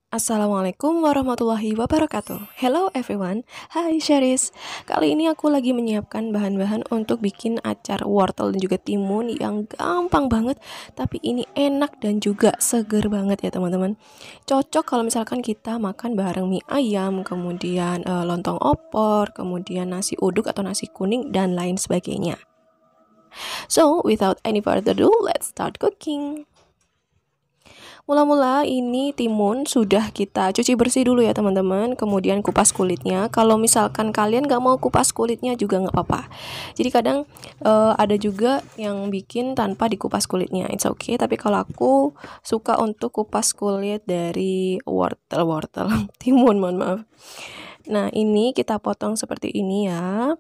Assalamualaikum warahmatullahi wabarakatuh. Hello everyone. Hai Sheris. Kali ini aku lagi menyiapkan bahan-bahan untuk bikin acar wortel dan juga timun yang gampang banget, tapi ini enak dan juga seger banget ya teman-teman. Cocok kalau misalkan kita makan bareng mie ayam, kemudian lontong opor, kemudian nasi uduk atau nasi kuning dan lain sebagainya. So, without any further ado, let's start cooking. Mula-mula ini timun sudah kita cuci bersih dulu ya teman-teman. Kemudian kupas kulitnya. Kalau misalkan kalian gak mau kupas kulitnya juga gak apa-apa. Jadi kadang ada juga yang bikin tanpa dikupas kulitnya. It's okay. Tapi kalau aku suka untuk kupas kulit dari wortel timun, mohon maaf. Nah ini kita potong seperti ini ya.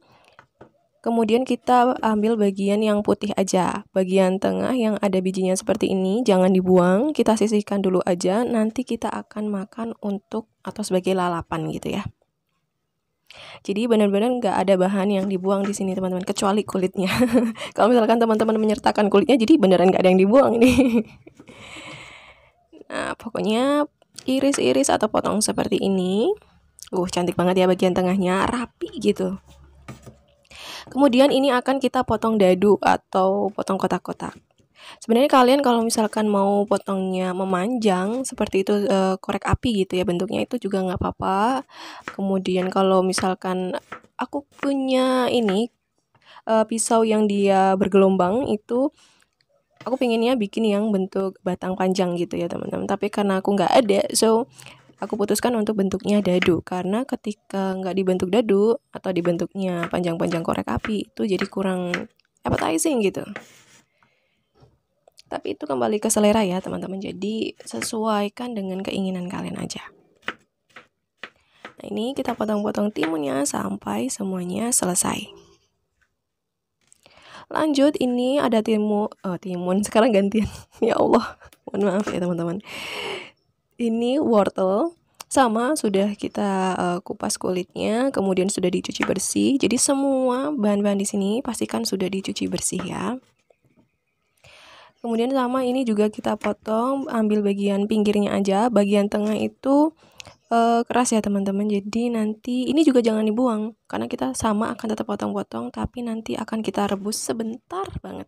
Kemudian kita ambil bagian yang putih aja. Bagian tengah yang ada bijinya seperti ini jangan dibuang, kita sisihkan dulu aja. Nanti kita akan makan untuk atau sebagai lalapan gitu ya. Jadi benar-benar nggak ada bahan yang dibuang di sini teman-teman, kecuali kulitnya. Kalau misalkan teman-teman menyertakan kulitnya, jadi beneran nggak ada yang dibuang ini. Nah pokoknya iris-iris atau potong seperti ini. Cantik banget ya bagian tengahnya, rapi gitu. Kemudian ini akan kita potong dadu atau potong kotak-kotak. Sebenarnya kalian kalau misalkan mau potongnya memanjang seperti itu, korek api gitu ya bentuknya, itu juga nggak apa-apa. Kemudian kalau misalkan aku punya ini pisau yang dia bergelombang itu, aku pengennya bikin yang bentuk batang panjang gitu ya teman-teman. Tapi karena aku nggak ada, so aku putuskan untuk bentuknya dadu, karena ketika nggak dibentuk dadu atau dibentuknya panjang-panjang korek api itu jadi kurang appetizing gitu. Tapi itu kembali ke selera ya teman-teman, jadi sesuaikan dengan keinginan kalian aja. Nah ini kita potong-potong timunnya sampai semuanya selesai. Lanjut, ini ada timun sekarang gantian. Ya Allah, mohon maaf ya teman-teman. Ini wortel, sama sudah kita kupas kulitnya, kemudian sudah dicuci bersih. Jadi semua bahan-bahan di sini pastikan sudah dicuci bersih ya. Kemudian sama ini juga kita potong, ambil bagian pinggirnya aja, bagian tengah itu keras ya teman-teman. Jadi nanti ini juga jangan dibuang, karena kita sama akan tetap potong-potong, tapi nanti akan kita rebus sebentar banget.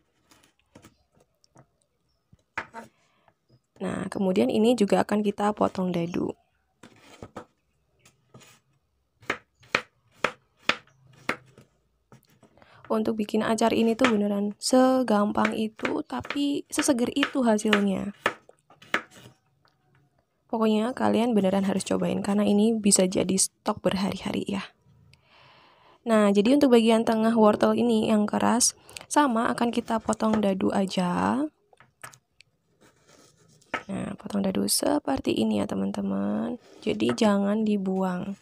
Nah, kemudian ini juga akan kita potong dadu. Untuk bikin acar ini tuh beneran segampang itu, tapi seseger itu hasilnya. Pokoknya kalian beneran harus cobain, karena ini bisa jadi stok berhari-hari ya. Nah, jadi untuk bagian tengah wortel ini yang keras, sama akan kita potong dadu aja. Nah, potong dadu seperti ini ya teman-teman. Jadi jangan dibuang.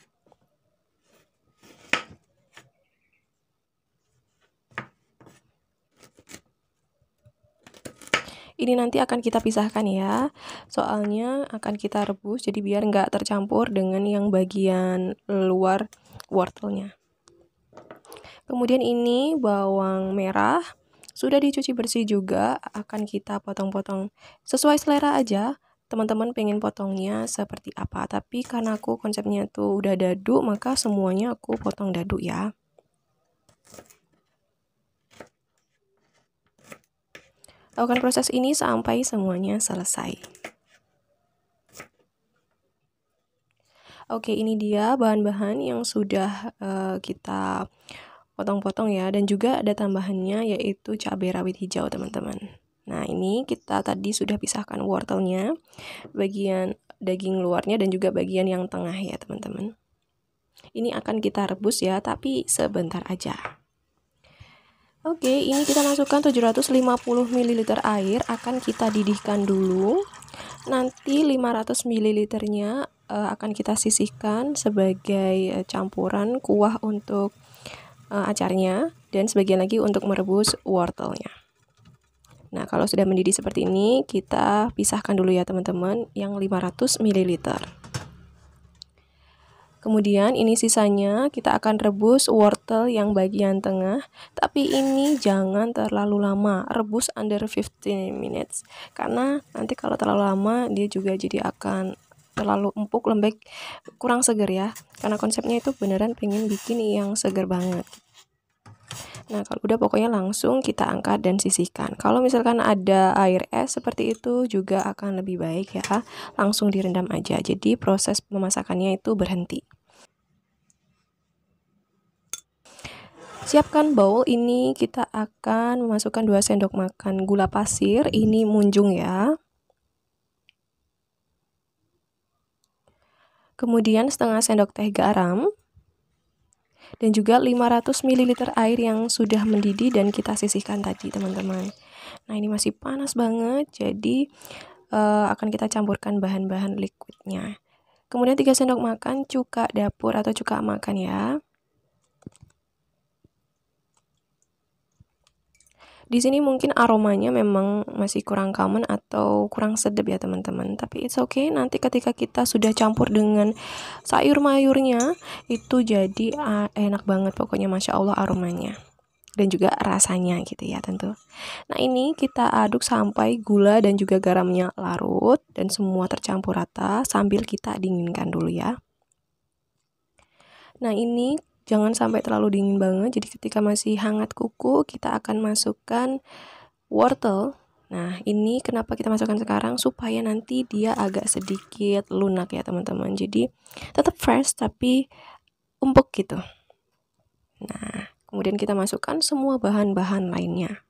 Ini nanti akan kita pisahkan ya, soalnya akan kita rebus, jadi biar nggak tercampur dengan yang bagian luar wortelnya. Kemudian ini bawang merah, sudah dicuci bersih juga, akan kita potong-potong sesuai selera aja. Teman-teman pengen potongnya seperti apa, tapi karena aku konsepnya tuh udah dadu, maka semuanya aku potong dadu ya. Lakukan proses ini sampai semuanya selesai. Oke, ini dia bahan-bahan yang sudah kita potong-potong ya, dan juga ada tambahannya yaitu cabai rawit hijau teman-teman. Nah ini kita tadi sudah pisahkan wortelnya, bagian daging luarnya dan juga bagian yang tengah ya teman-teman. Ini akan kita rebus ya, tapi sebentar aja. Oke, ini kita masukkan 750 ml air, akan kita didihkan dulu. Nanti 500 ml-nya akan kita sisihkan sebagai campuran kuah untuk acarnya, dan sebagian lagi untuk merebus wortelnya. Nah, kalau sudah mendidih seperti ini, kita pisahkan dulu ya teman-teman yang 500 ml. Kemudian ini sisanya kita akan rebus wortel yang bagian tengah, tapi ini jangan terlalu lama, rebus under 15 minutes. Karena nanti kalau terlalu lama dia juga jadi akan terlalu empuk, lembek, kurang seger ya. Karena konsepnya itu beneran pengen bikin yang seger banget. Nah, kalau udah pokoknya langsung kita angkat dan sisihkan. Kalau misalkan ada air es seperti itu juga akan lebih baik ya. Langsung direndam aja. Jadi proses memasakannya itu berhenti. Siapkan bowl, ini kita akan memasukkan 2 sendok makan gula pasir, ini munjung ya. Kemudian setengah sendok teh garam. Dan juga 500 ml air yang sudah mendidih dan kita sisihkan tadi teman-teman. Nah ini masih panas banget, jadi akan kita campurkan bahan-bahan liquidnya. Kemudian 3 sendok makan cuka dapur atau cuka makan ya. Di sini mungkin aromanya memang masih kurang common atau kurang sedap ya teman-teman. Tapi it's okay, nanti ketika kita sudah campur dengan sayur mayurnya itu jadi enak banget pokoknya, Masya Allah aromanya. Dan juga rasanya gitu ya tentu. Nah ini kita aduk sampai gula dan juga garamnya larut dan semua tercampur rata sambil kita dinginkan dulu ya. Nah ini jangan sampai terlalu dingin banget, jadi ketika masih hangat kuku kita akan masukkan wortel. Nah ini kenapa kita masukkan sekarang, supaya nanti dia agak sedikit lunak ya teman-teman, jadi tetap fresh tapi empuk gitu. Nah kemudian kita masukkan semua bahan-bahan lainnya.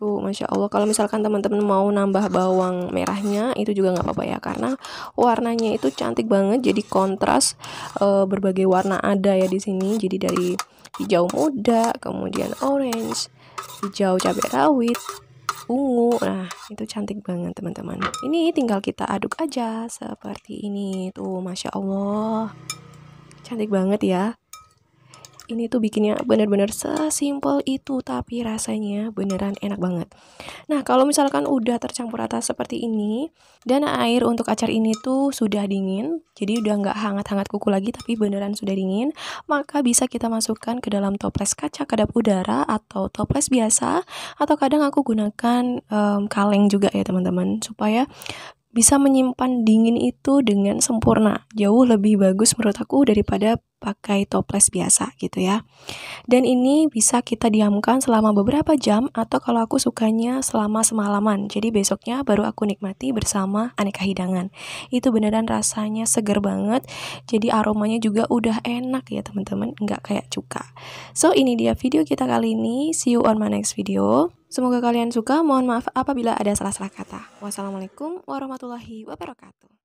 Masya Allah, kalau misalkan teman-teman mau nambah bawang merahnya itu juga nggak apa-apa ya, karena warnanya itu cantik banget, jadi kontras berbagai warna ada ya di sini. Jadi dari hijau muda, kemudian orange, hijau cabai rawit, ungu. Nah itu cantik banget teman-teman. Ini tinggal kita aduk aja seperti ini tuh, Masya Allah cantik banget ya. Ini tuh bikinnya bener-bener sesimpel itu, tapi rasanya beneran enak banget. Nah kalau misalkan udah tercampur rata seperti ini dan air untuk acar ini tuh sudah dingin, jadi udah nggak hangat-hangat kuku lagi tapi beneran sudah dingin, maka bisa kita masukkan ke dalam toples kaca kedap udara atau toples biasa, atau kadang aku gunakan kaleng juga ya teman-teman, supaya bisa menyimpan dingin itu dengan sempurna. Jauh lebih bagus menurut aku daripada pakai toples biasa gitu ya. Dan ini bisa kita diamkan selama beberapa jam, atau kalau aku sukanya selama semalaman. Jadi besoknya baru aku nikmati bersama aneka hidangan. Itu beneran rasanya seger banget. Jadi aromanya juga udah enak ya teman-teman, nggak kayak cuka. So ini dia video kita kali ini. See you on my next video. Semoga kalian suka. Mohon maaf apabila ada salah-salah kata. Wassalamualaikum warahmatullahi wabarakatuh.